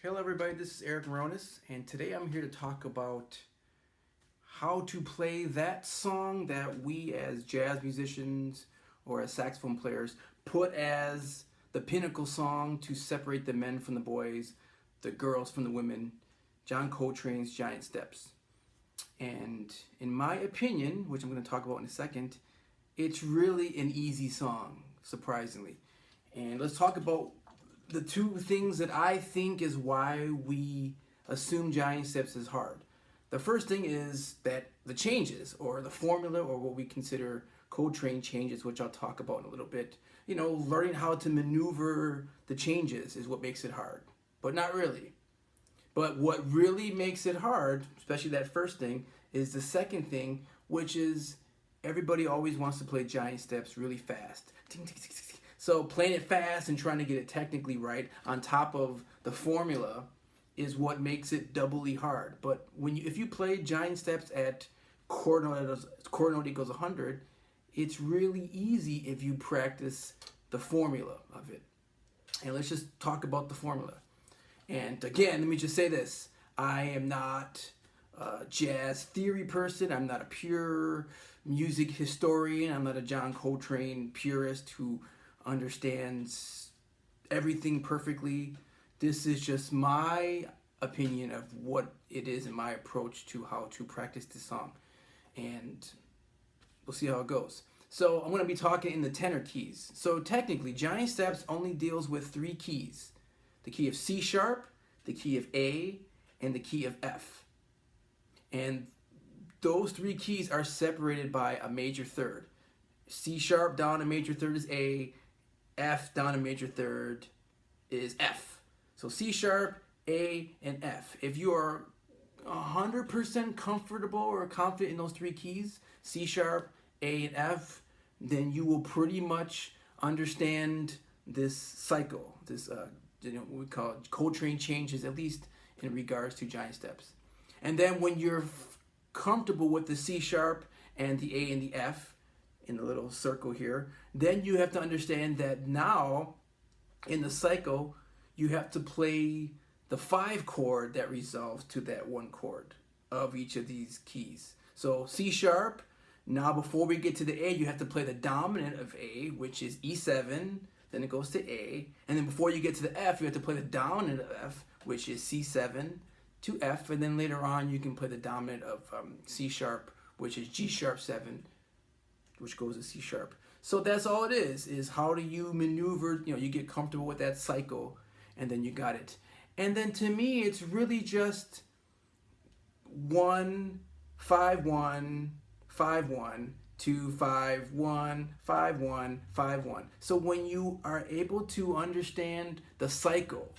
Hello, everybody. This is Eric Moronis, and today I'm here to talk about how to play that song that we, as jazz musicians or as saxophone players, put as the pinnacle song to separate the men from the boys, the girls from the women, John Coltrane's Giant Steps. And in my opinion, which I'm going to talk about in a second, it's really an easy song, surprisingly. And let's talk about the two things that I think is why we assume Giant Steps is hard. The first thing is that the changes, or the formula, or what we consider Coltrane changes, which I'll talk about in a little bit. Learning how to maneuver the changes is what makes it hard, but not really. But what really makes it hard, especially that first thing, is the second thing, which is everybody always wants to play Giant Steps really fast. So playing it fast and trying to get it technically right on top of the formula is what makes it doubly hard. But if you play Giant Steps at chord note equals 100, it's really easy if you practice the formula of it. And let's just talk about the formula. And again, let me just say this. I am not a jazz theory person. I'm not a pure music historian. I'm not a John Coltrane purist who understands everything perfectly. This is just my opinion of what it is and my approach to how to practice this song. And we'll see how it goes. So I'm going to be talking in the tenor keys. So technically, Giant Steps only deals with three keys. The key of C sharp, the key of A, and the key of F. And those three keys are separated by a major third. C sharp down a major third is A, F down a major third is F. So C sharp, A, and F. If you are 100% comfortable or confident in those three keys, C sharp, A, and F, then you will pretty much understand this cycle, this what we call Coltrane changes, at least in regards to Giant Steps. And then when you're comfortable with the C sharp and the A and the F in the little circle here, then you have to understand that now in the cycle you have to play the 5 chord that resolves to that 1 chord of each of these keys. So C sharp, now before we get to the A, you have to play the dominant of A, which is E7, then it goes to A, and then before you get to the F, you have to play the dominant of F, which is C7 to F, and then later on you can play the dominant of C sharp, which is G sharp 7, which goes to C sharp. So that's all it is how do you maneuver, you get comfortable with that cycle, and then you got it. And then to me, it's really just 1, 5, 1, 5, 1, 2, 5, 1, 5, 1, 5, 1. So when you are able to understand the cycle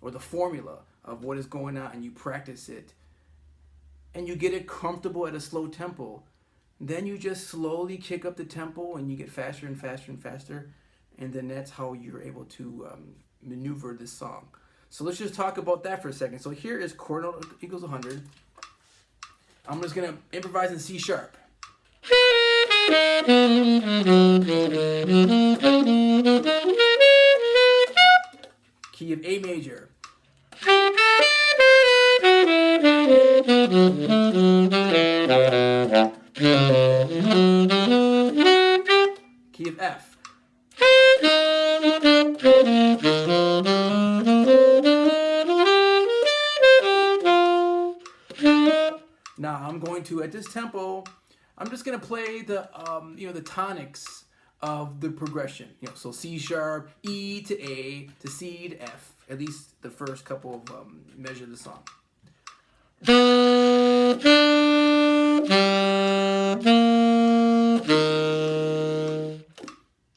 or the formula of what is going on and you practice it and you get it comfortable at a slow tempo, then you just slowly kick up the tempo and you get faster and faster and faster, and then that's how you're able to maneuver this song. So let's just talk about that for a second. So here is chord note equals 100. I'm just going to improvise in C sharp. Key of A major. Key of F. Now I'm going to, at this tempo, I'm just going to play the the tonics of the progression. So C sharp, E to A to C to F. At least the first couple of measures of the song.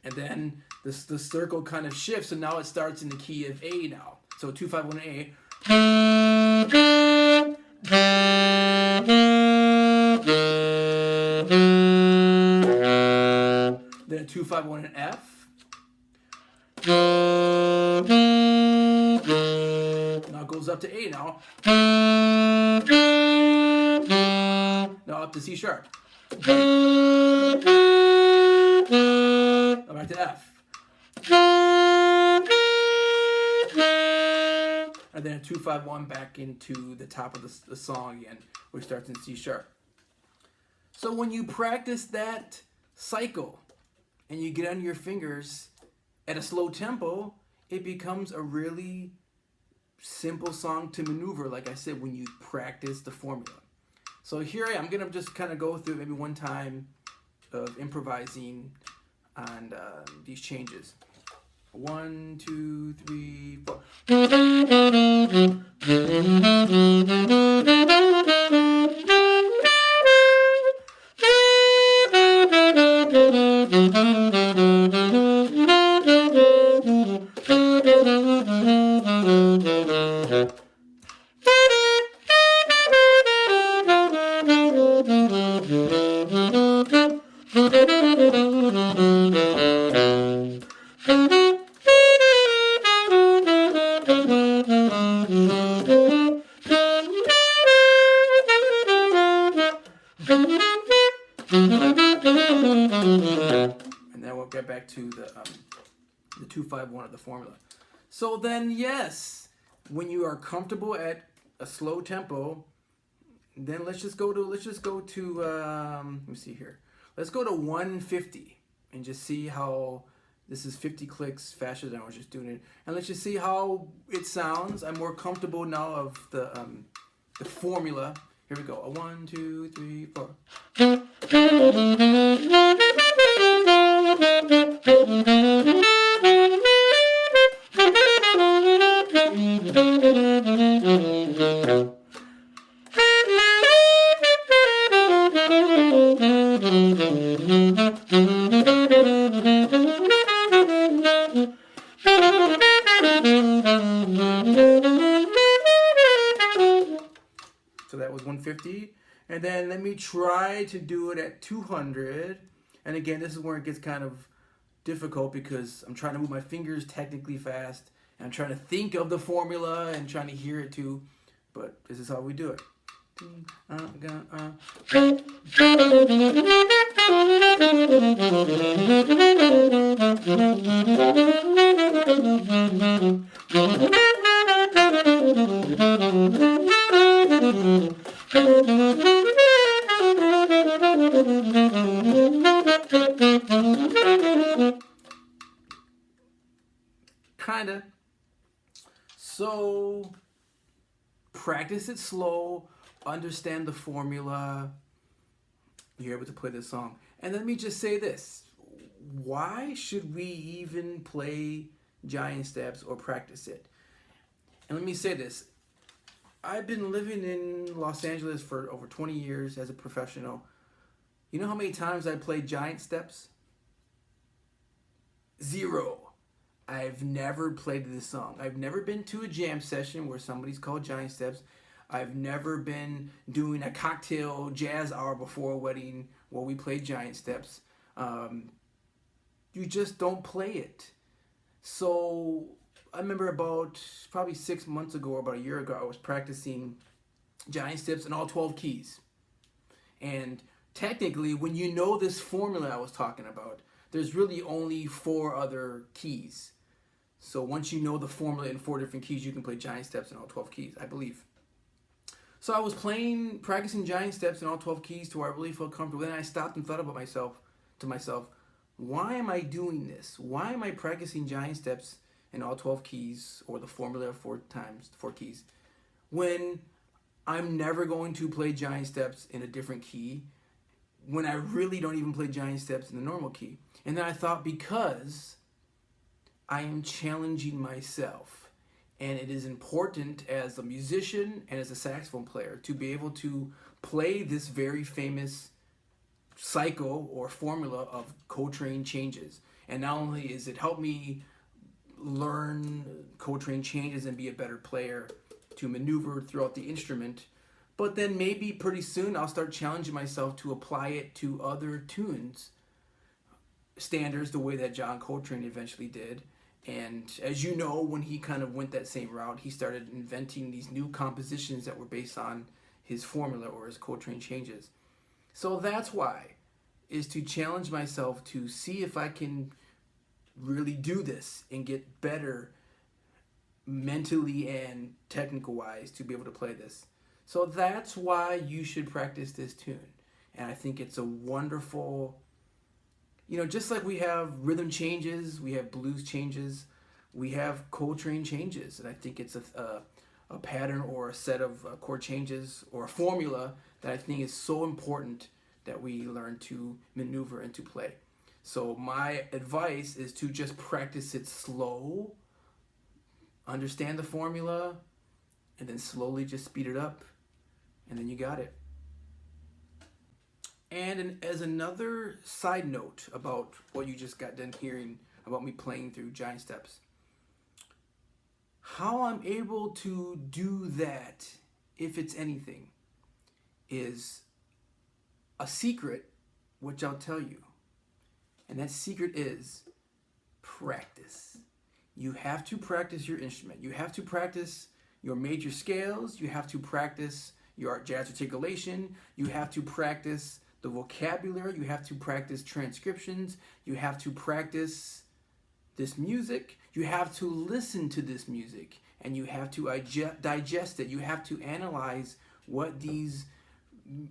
And then the circle kind of shifts, and now it starts in the key of A now. So 2, 5, 1 A. Then 2, 5, 1 in F. Now it goes up to A now. Now up to C sharp. Now back to F. and then a 2-5-1 back into the top of the song again, which starts in C sharp. So when you practice that cycle and you get on your fingers at a slow tempo, it becomes a really simple song to maneuver, like I said, when you practice the formula. So here I am. I'm going to just kind of go through maybe one time of improvising on these changes. 1, 2, 3, 4. And then we'll get back to the 2-5-1 of the formula. So then, yes, when you are comfortable at a slow tempo, then let's just go to let me see here. Let's go to 150 and just see how this is 50 clicks faster than I was just doing it. And let's just see how it sounds. I'm more comfortable now of the formula. Here we go. 1, 2, 3, 4. So that was 150. And then let me try to do it at 200. And again, this is where it gets kind of difficult because I'm trying to move my fingers technically fast. And I'm trying to think of the formula and trying to hear it too. But this is how we do it. Kinda. So practice it slow, understand the formula, you're able to play this song. And let me just say this. Why should we even play giant steps or practice it? And let me say this. I've been living in Los Angeles for over 20 years as a professional. You know how many times I played giant steps? 0. I've never played this song. I've never been to a jam session where somebody's called giant steps. I've never been doing a cocktail jazz hour before a wedding where we play giant steps. You just don't play it. So I remember about probably 6 months ago or about a year ago, I was practicing giant steps in all 12 keys. And technically, when you know this formula I was talking about, there's really only 4 other keys. So once you know the formula in 4 different keys, you can play giant steps in all 12 keys, I believe. So I was practicing giant steps in all 12 keys to where I really felt comfortable. Then I stopped and thought about to myself, why am I doing this? Why am I practicing giant steps in all 12 keys or the formula 4 keys when I'm never going to play giant steps in a different key, when I really don't even play giant steps in the normal key? And then I thought, because I am challenging myself, and it is important as a musician and as a saxophone player to be able to play this very famous cycle or formula of Coltrane changes. And not only is it help me learn Coltrane changes and be a better player to maneuver throughout the instrument, but then maybe pretty soon I'll start challenging myself to apply it to other tunes, standards, the way that John Coltrane eventually did. And as you know, when he kind of went that same route, he started inventing these new compositions that were based on his formula or his Coltrane changes. So that's why, is to challenge myself to see if I can really do this and get better mentally and technical wise to be able to play this. So that's why you should practice this tune. And I think it's a wonderful, just like we have rhythm changes, we have blues changes, we have Coltrane changes. And I think it's a pattern or a set of chord changes or a formula that I think is so important that we learn to maneuver and to play. So my advice is to just practice it slow, understand the formula, and then slowly just speed it up, and then you got it. And as another side note about what you just got done hearing about me playing through Giant Steps, how I'm able to do that, if it's anything, is a secret, which I'll tell you. And that secret is practice. You have to practice your instrument. You have to practice your major scales. You have to practice your jazz articulation. You have to practice the vocabulary. You have to practice transcriptions. You have to practice this music. You have to listen to this music, and you have to digest it. You have to analyze what these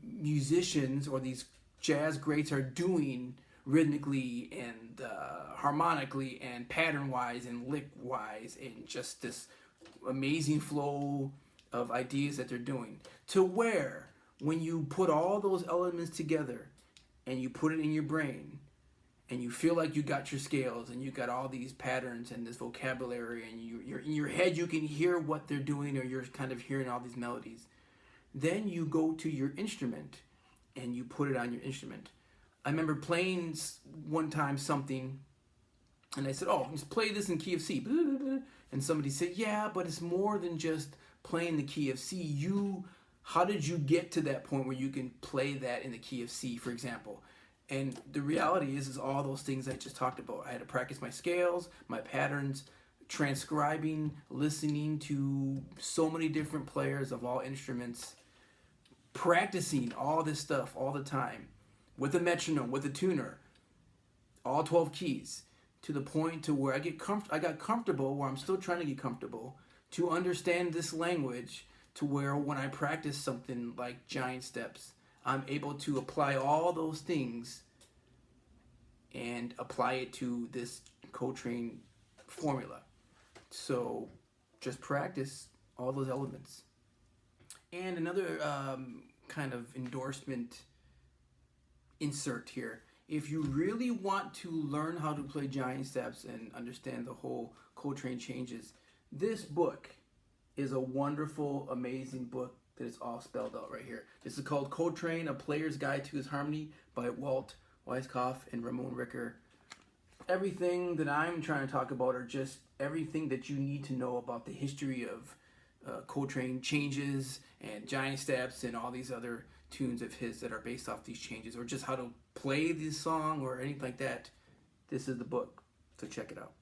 musicians or these jazz greats are doing rhythmically and harmonically and pattern-wise and lick-wise, and just this amazing flow of ideas that they're doing, to where when you put all those elements together and you put it in your brain and you feel like you got your scales and you got all these patterns and this vocabulary, and you're in your head, you can hear what they're doing, or you're kind of hearing all these melodies, then you go to your instrument and you put it on your instrument. I remember playing one time something, and I said, "Oh, just play this in key of C." And somebody said, "Yeah, but it's more than just playing the key of C. How did you get to that point where you can play that in the key of C, for example?" And the reality is all those things I just talked about. I had to practice my scales, my patterns, transcribing, listening to so many different players of all instruments, practicing all this stuff all the time, with a metronome, with a tuner, all 12 keys, to the point to where I got comfortable, where I'm still trying to get comfortable, to understand this language, to where when I practice something like Giant Steps, I'm able to apply all those things and apply it to this Coltrane formula. So just practice all those elements. And another kind of endorsement insert here. If you really want to learn how to play Giant Steps and understand the whole Coltrane changes, this book is a wonderful, amazing book that is all spelled out right here. This is called Coltrane, A Player's Guide to His Harmony by Walt Weiskopf and Ramon Ricker. Everything that I'm trying to talk about are just everything that you need to know about the history of Coltrane changes and Giant Steps and all these other tunes of his that are based off these changes, or just how to play this song or anything like that. This is the book, so check it out.